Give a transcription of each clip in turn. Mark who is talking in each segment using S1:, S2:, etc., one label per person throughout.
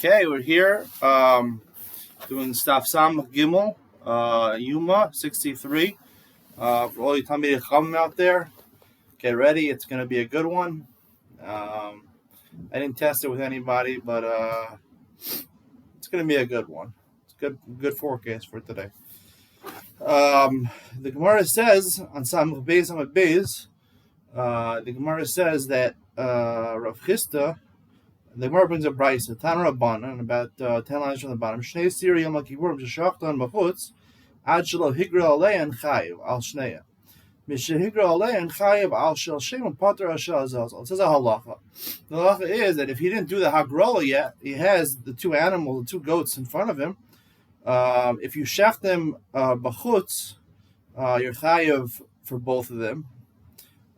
S1: Okay, we're here doing Staf Sam Gimel, Yoma 63. For all you Talmidei Chachamim out there, get ready. It's going to be a good one. I didn't test it with anybody, but it's going to be a good one. It's good forecast for today. The Gemara says on Samach Beis Amud Beis, the Gemara says that Rav Chisda. The Gemara brings a brayso, Tana Rabbanan, about 10 lines from the bottom. Shnei Siri Yom Kippurim Sheshachtan B'chutz Ad Shelo Higra Alein Chayiv Al Shneya. Mishehigra Alein Chayiv Al Shel Shem and Pater Ashel Azazel. It says a halacha. The halacha is that if he didn't do the hagrola yet, he has the two animals, the two goats in front of him. If you shech them b'chutz, you're chayiv for both of them.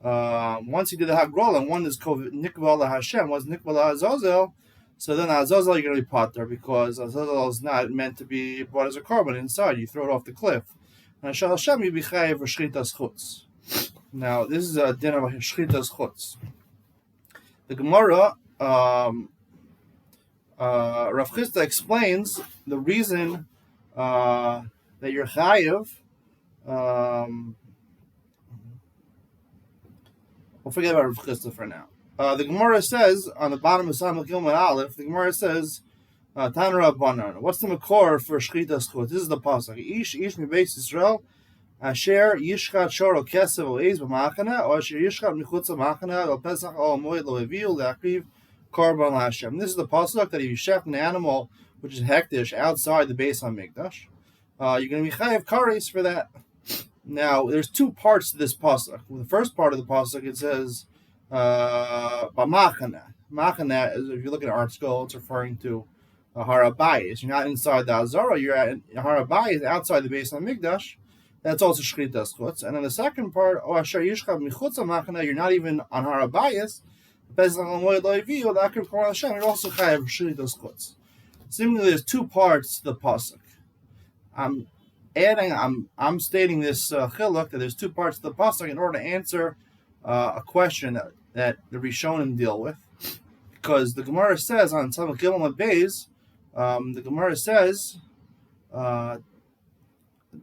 S1: Once you do the hagrola, and one is nikva Hashem, one's nikva Azazel, so then Azazel you're going to be pater because Azazel is not meant to be brought as a korban inside. You throw it off the cliff. And Shal Hashem you be chayiv for shchitas chutz. Now this is a din of shchitas chutz. The Gemara, Rav Chisda explains the reason that you're chayiv. We'll forget about Rav Chisda for now. The Gemara says on the bottom of Samach Gimel Aleph, the Gemara says, Tana Rabbanan. What's the makor for shchitas chutz? This is the pasuk. Ish mi beis Yisrael asher yishchat shoro kesev o eiz b'machana or asher yishchat michutz b'machana o pesach o moed lo eviu le'akriv korban l'Hashem. This is the pasuk that if you shech an animal which is hektish outside the Beis HaMikdash, you're going to be chayav kares for that. Now, there's two parts to this pasuk. The first part of the pasuk, it says, b'machana. Machana is, if you look at Art Scroll, it's referring to Harabayis. You're not inside the Azara, you're at Harabayis, outside the Beis HaMikdash. That's also shchitas chutz. And then the second part, O asher yishchav michutz machana, you're not even on Harabayis. You're also chayav shchitas chutz. Seemingly, there's two parts to the pasuk. I'm stating this chiluk that there's two parts to the pasuk in order to answer a question that the Rishonim deal with, because the Gemara says on Samach Gimel Beis, the Gemara says, Talmud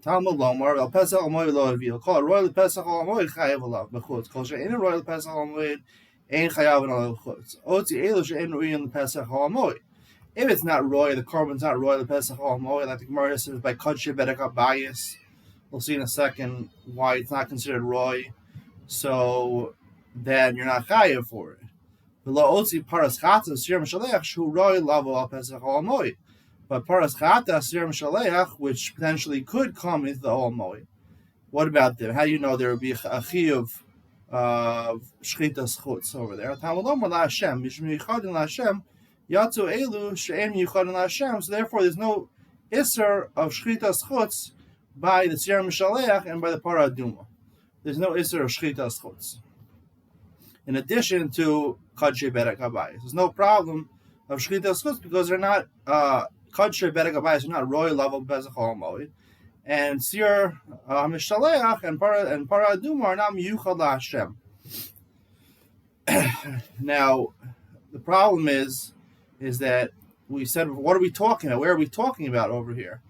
S1: Lomar Al Pesach Al Moed Lo Avil Kol Royal Pesach Al Moed Chayav Alav B'chutz Kol She'ein Royal Pesach Al Moed Ein Chayav Alav B'chutz Otzi Elu She'ein Royal Pesach Al Moed. If it's not roy, the korban's not roy, the Pesach Al Moed, like the Gemara says by Kodshe Bedek HaBayis. We'll see in a second why it's not considered roy. So then you're not chayav for it. Below Otzi Paras Chata Sir Mishalech Shu Roy Lavo Al Pesach Al Moed. But Paras Chata Sir Mishalech, which potentially could come into the Al Moed. What about them? How do you know there would be a chiyuv of shchitas chutz over there? Talmud Lomar La Hashem Mishmi Yichadin La Hashem. Yatzu Elu She'en Yuchadin Hashem. So therefore, there's no iser of shchitas chutz by the Tzir Mishalech and by the Parah Aduma. There's no iser of shchitas chutz. In addition to Kodshe Bedek HaBayis, there's no problem of shchitas chutz because they're not Kodshe Bedek HaBayis, they're not royal level Pesach Al Moed, and Tzir Mishalech and Parah Aduma are not Miyuchad Hashem. Now, the problem is that we said, what are we talking about? Where are we talking about over here?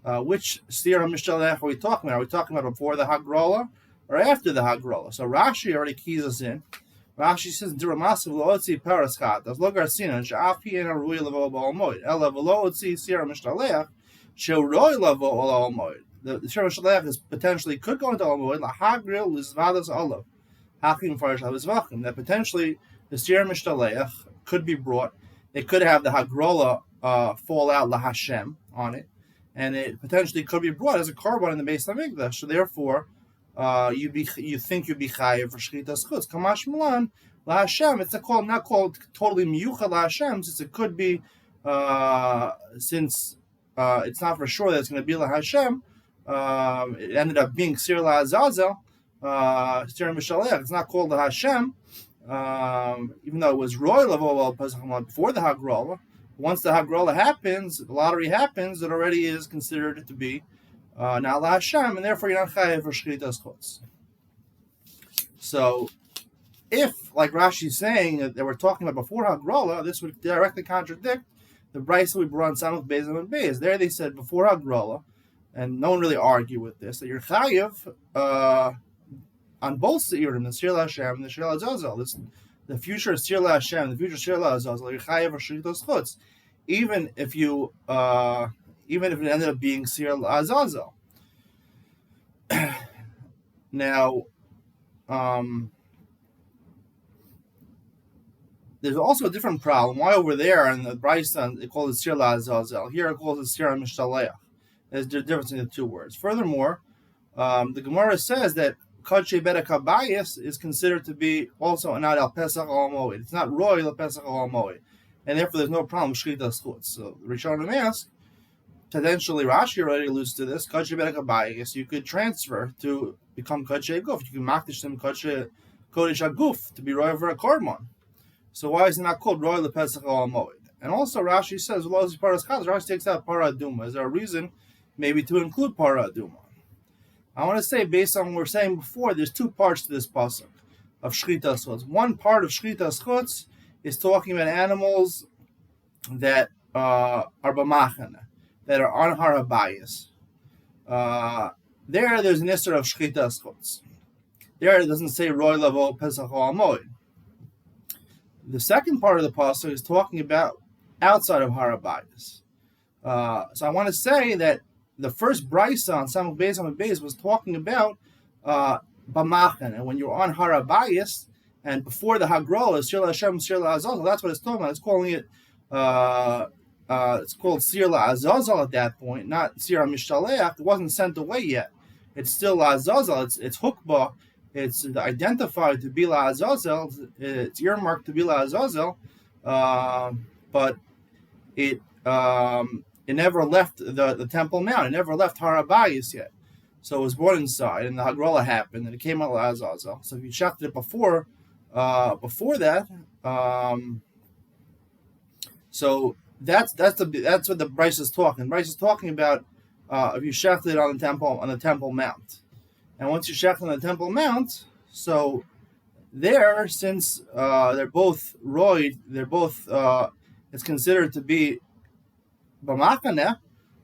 S1: Which Sira Mishalech are we talking about? Are we talking about before the Hagrola or after the Hagrola? So Rashi already keys us in. Rashi says, "Diramasav lootzi paraschat." Das logar sinan she'afi ena rui lavo b'al moed. Ela v'lo otzi Sira Mishalech she'roi lavo al moed. The Sira Mishalech is potentially could go into al moed lahagril lizvadas olav hakim farish havizvachim. That potentially the Sira Mishalech could be brought. It could have the Hagrola fall out La Hashem on it, and it potentially could be brought as a korban in the Beis HaMikdash. So therefore, you think you'd be chayav for shchitas chutz. Kamash Milan La Hashem. It's not called totally miyuchad La Hashem, since it could be since it's not for sure that it's going to be La Hashem. It ended up being Sir La Azazel, Sir Mishalech. It's not called La Hashem. Even though it was royal level before the Hagrola, once the Hagrola happens, the lottery happens, it already is considered to be now La Hashem, and therefore you're not chayav for shchitas chutz. So, if, like Rashi's saying, that we're talking about before Hagrola, this would directly contradict the Brisa we brought on Samach Beis and Beis. There they said before Hagrola, and no one really argued with this, that you're chayiv on both seirim, the Sir Hashem and the Sir Azazel. The future Sir Hashem, the future Sir Azazel. You're chayiv or shritos chutz, even if it ended up being Sir Azazel. Now, there's also a different problem. Why over there in the Brisa they call it Sir Azazel, here it calls it Sir Mishtaleach. There's the difference in the two words. Furthermore, the Gemara says that Kadshe Bedek HaBayis is considered to be also not al Pesach al Moed. It's not royal al Pesach al Moed, and therefore there's no problem with Shchitas Chutz. So the Rishonim ask, potentially Rashi already alludes to this. Kadshe Bedek HaBayis, you could transfer to become Kadshe Guf. You can makdish them Kadshe Kodesh HaGuf to be royal for a korban. So why is it not called royal al Pesach al Moed? And also Rashi says, well, as Paras Chaz, Rashi takes out Para Aduma. Is there a reason maybe to include Para Aduma? I want to say, based on what we were saying before, there's two parts to this pasuk of Shchitas Chutz. One part of Shchitas Chutz is talking about animals that are b'machana, that are on Har HaBayis. There's an issur of Shchitas Chutz. There it doesn't say Roy Lavo Pesach Al Moed. The second part of the pasuk is talking about outside of Har HaBayis. So I want to say that the first Brisa on Samach Beis was talking about B'machan, and when you're on Har HaBayis, and before the Hagrola is Sir Hashem, Sir Azazel, that's what it's talking about. It's calling it, it's called Sir Azazel at that point, not Sir Mishtaleach. It wasn't sent away yet. It's still Azazel. It's Hukbah. It's identified to be La Azazel. It's earmarked to be La Azazel, but it never left the Temple Mount. It never left Har HaBayis yet. So it was brought inside, and the Hagrola happened, and it came out La Azazel. So if you shechted it before that, so that's what the Brisa is talking. Brisa is talking about if you shechted it on the Temple Mount. And once you shecht on the Temple Mount, so there, since they're both roid, it's considered to be b'machaneh.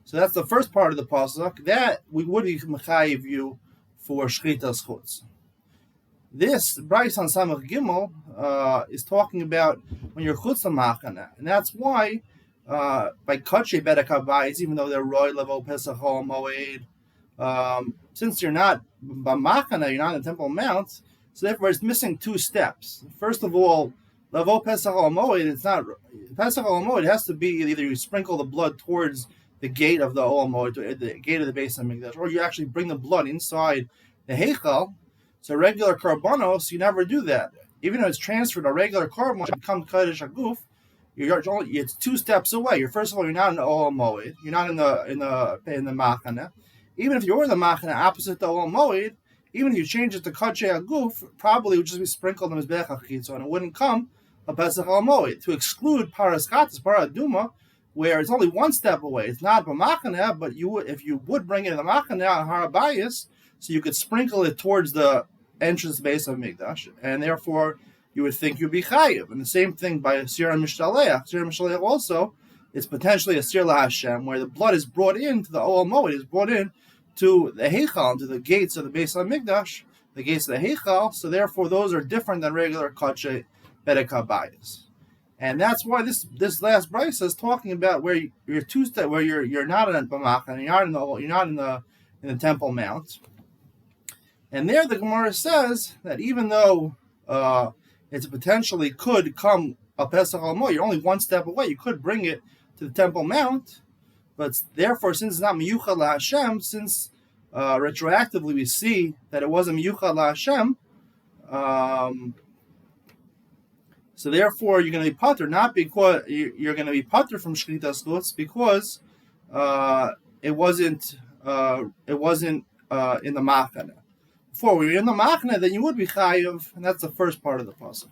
S1: So that's the first part of the pasuk. That we would be mechayiv you for shchitas chutz. This Brisa on Samach Gimel is talking about when you're chutz l'machaneh, and that's why by kadshe bedek habayis, even though they're roid levo pesach al moed, since you're not b'machaneh, you're not in the Temple Mount, so therefore it's missing two steps. First of all, levo pesach al moed, it's not pesach al moed. It has to be either you sprinkle the blood towards the gate of the Ol Moed, the gate of the Beis HaMikdash, or you actually bring the blood inside the Heichal. So regular karbanos, you never do that. Even though it's transferred a regular korban to become Kodesh HaGuf, it's two steps away. First of all, you're not in the Ol Moed. You're not in the Machana. Even if you're in the Machana opposite the Ol Moed, even if you change it to Kodesh HaGuf, probably it would just be sprinkled on Mizbeach HaChitzon, and it wouldn't come a Pesach Ol Moed. To exclude Paras Chatas, Para Aduma, where it's only one step away. It's not b'machaneh, but if you would bring it in the machaneh on Har HaBayis, so you could sprinkle it towards the entrance base of Mikdash, and therefore you would think you'd be chayiv. And the same thing by Sir Mishtaleach. Sir Mishtaleach also, it's potentially a Sir LaHashem, where the blood is brought into the Ol Moed, is brought in to the Heichal, to the gates of the base of Mikdash, the gates of the Heichal. So therefore, those are different than regular Kadshe Bedek HaBayis. And that's why this last Brisa is talking about where you're two step, where you're not in B'machaneh, you're not in the Temple Mount. And there the Gemara says that even though it potentially could come a Pesach al Moed, you're only one step away. You could bring it to the Temple Mount, but therefore, since it's not miyuchad LaHashem, since retroactively we see that it wasn't miyuchad LaHashem. So therefore, you're going to be pater, not because you're going to be pater from shchitas chutz, because it wasn't in the machaneh. Before we were in the machaneh, then you would be chayiv, and that's the first part of the pasuk.